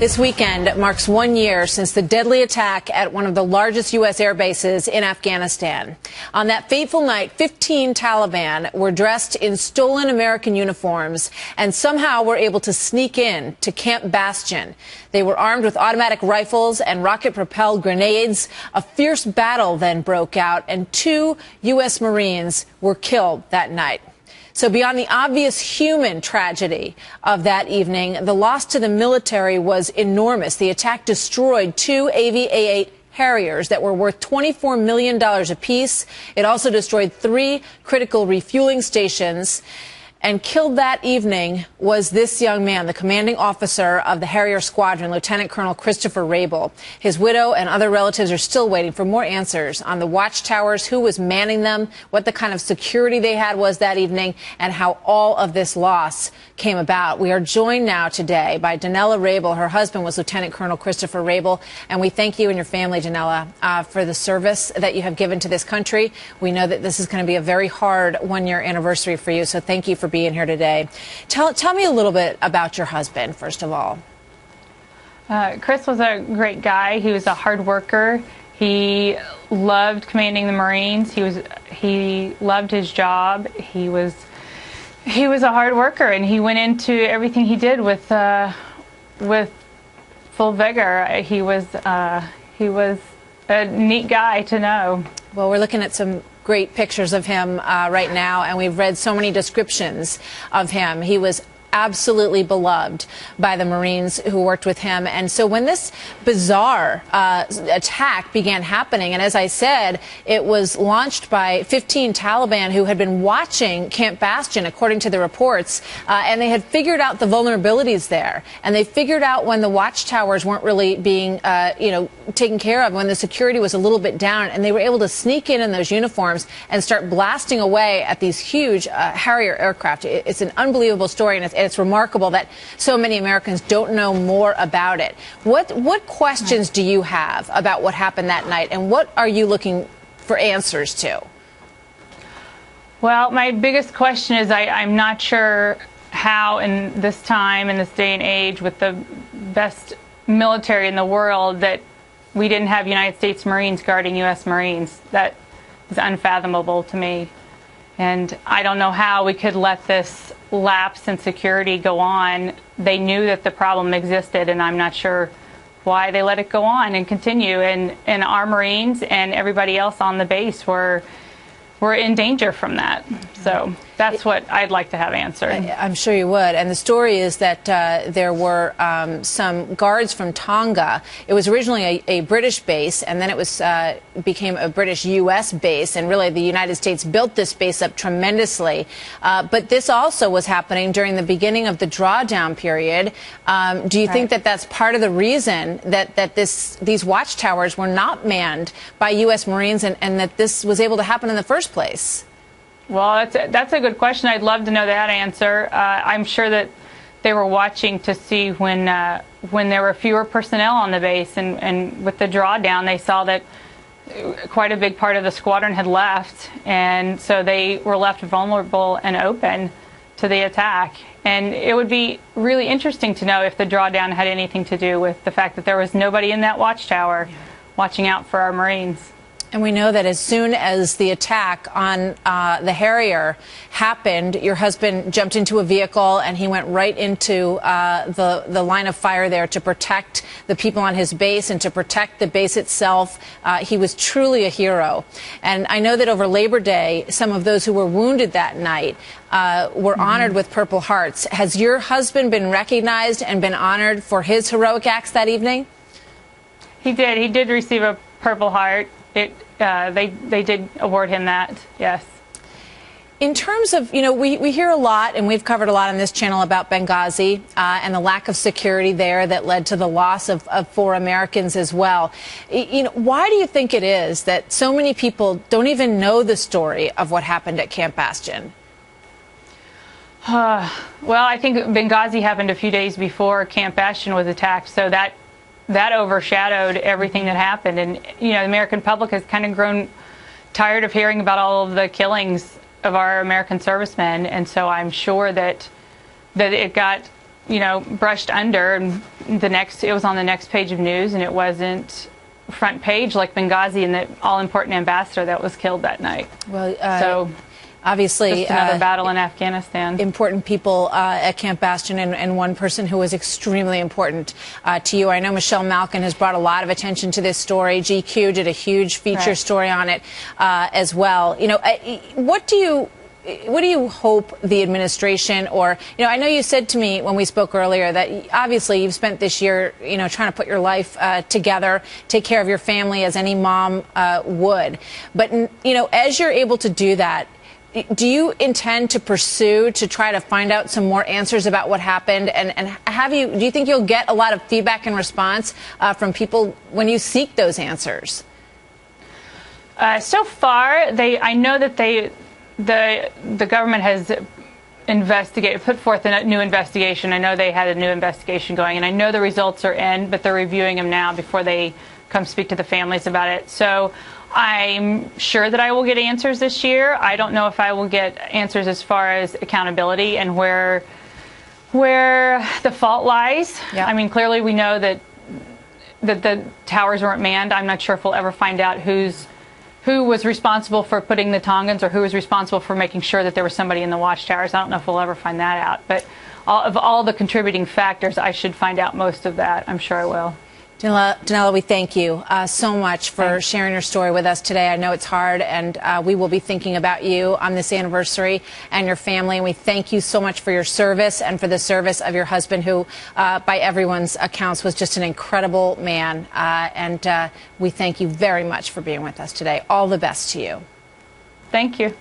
This weekend marks 1 year since the deadly attack at one of the largest U.S. air bases in Afghanistan. On that fateful night, 15 Taliban were dressed in stolen American uniforms and somehow were able to sneak in to Camp Bastion. They were armed with automatic rifles and rocket-propelled grenades. A fierce battle then broke out, and 2 U.S. Marines were killed that night. So beyond the obvious human tragedy of that evening, the loss to the military was enormous. The attack destroyed 2 AV-8 Harriers that were worth $24 million apiece. It also destroyed 3 critical refueling stations. And killed that evening was this young man, the commanding officer of the Harrier Squadron, Lieutenant Colonel Christopher Rabel. His widow and other relatives are still waiting for more answers on the watchtowers, who was manning them, what the kind of security they had was that evening, and how all of this loss came about. We are joined now today by Danella Rabel. Her husband was Lieutenant Colonel Christopher Rabel, and we thank you and your family, Danella, for the service that you have given to this country. We know that this is going to be a very hard one-year anniversary for you, so thank you for being here today. Tell me a little bit about your husband, first of all. Chris was a great guy. He was a hard worker. He loved commanding the Marines. He loved his job. He was a hard worker, and he went into everything he did with full vigor. He was a neat guy to know. Well, we're looking at some great pictures of him right now, and we've read so many descriptions of him. He was absolutely beloved by the Marines who worked with him. And so when this bizarre attack began happening, and as I said, it was launched by 15 Taliban who had been watching Camp Bastion, according to the reports, and they had figured out the vulnerabilities there. And they figured out when the watchtowers weren't really being, taken care of, when the security was a little bit down, and they were able to sneak in those uniforms and start blasting away at these huge Harrier aircraft. It's an unbelievable story, and it's remarkable that so many Americans don't know more about it. What questions do you have about what happened that night, and what are you looking for answers to? Well, my biggest question is I'm not sure how in this time, in this day and age, with the best military in the world, that we didn't have United States Marines guarding U.S. Marines. That is unfathomable to me. And I don't know how we could let this lapse in security go on. They knew that the problem existed, and I'm not sure why they let it go on and continue. And our Marines and everybody else on the base were in danger from that. So that's what I'd like to have answered. I'm sure you would. And the story is that there were some guards from Tonga. It was originally a British base, and then it became a British-U.S. base. And really, the United States built this base up tremendously. But this also was happening during the beginning of the drawdown period. Do you think that that's part of the reason that these watchtowers were not manned by U.S. Marines, and that this was able to happen in the first place? Well, that's a good question. I'd love to know that answer. I'm sure that they were watching to see when there were fewer personnel on the base, and with the drawdown, they saw that quite a big part of the squadron had left, and so they were left vulnerable and open to the attack. And it would be really interesting to know if the drawdown had anything to do with the fact that there was nobody in that watchtower watching out for our Marines. And we know that as soon as the attack on the Harrier happened, your husband jumped into a vehicle and he went right into the line of fire there to protect the people on his base and to protect the base itself. He was truly a hero. And I know that over Labor Day, some of those who were wounded that night were honored with Purple Hearts. Has your husband been recognized and been honored for his heroic acts that evening? He did. He did receive a Purple Heart. They did award him that, yes. In terms of, we hear a lot, and we've covered a lot on this channel about Benghazi and the lack of security there that led to the loss of 4 Americans as well. Why do you think it is that so many people don't even know the story of what happened at Camp Bastion? Well, I think Benghazi happened a few days before Camp Bastion was attacked, so that overshadowed everything that happened. And, the American public has kind of grown tired of hearing about all of the killings of our American servicemen. And so I'm sure that it got brushed under. And it was on the next page of news, and it wasn't front page like Benghazi and the all-important ambassador that was killed that night. Well, so obviously, just another battle in Afghanistan. Important people at Camp Bastion, and one person who was extremely important to you. I know Michelle Malkin has brought a lot of attention to this story. GQ did a huge feature story on it as well. What do you hope the administration, or, I know you said to me when we spoke earlier that obviously you've spent this year, trying to put your life together, take care of your family as any mom would. But, as you're able to do that, do you intend to pursue to try to find out some more answers about what happened? And do you think you'll get a lot of feedback and response from people when you seek those answers? So far, I know that the government has put forth a new investigation. I know they had a new investigation going, and I know the results are in, but they're reviewing them now before they come speak to the families about it. So I'm sure that I will get answers this year. I don't know if I will get answers as far as accountability and where the fault lies. Yeah. I mean, clearly we know that the towers weren't manned. I'm not sure if we'll ever find out who was responsible for putting the Tongans, or who was responsible for making sure that there was somebody in the watchtowers. I don't know if we'll ever find that out. But of all the contributing factors, I should find out most of that. I'm sure I will. Donella, we thank you so much for sharing your story with us today. I know it's hard, and we will be thinking about you on this anniversary and your family. And we thank you so much for your service and for the service of your husband, who, by everyone's accounts, was just an incredible man. And we thank you very much for being with us today. All the best to you. Thank you.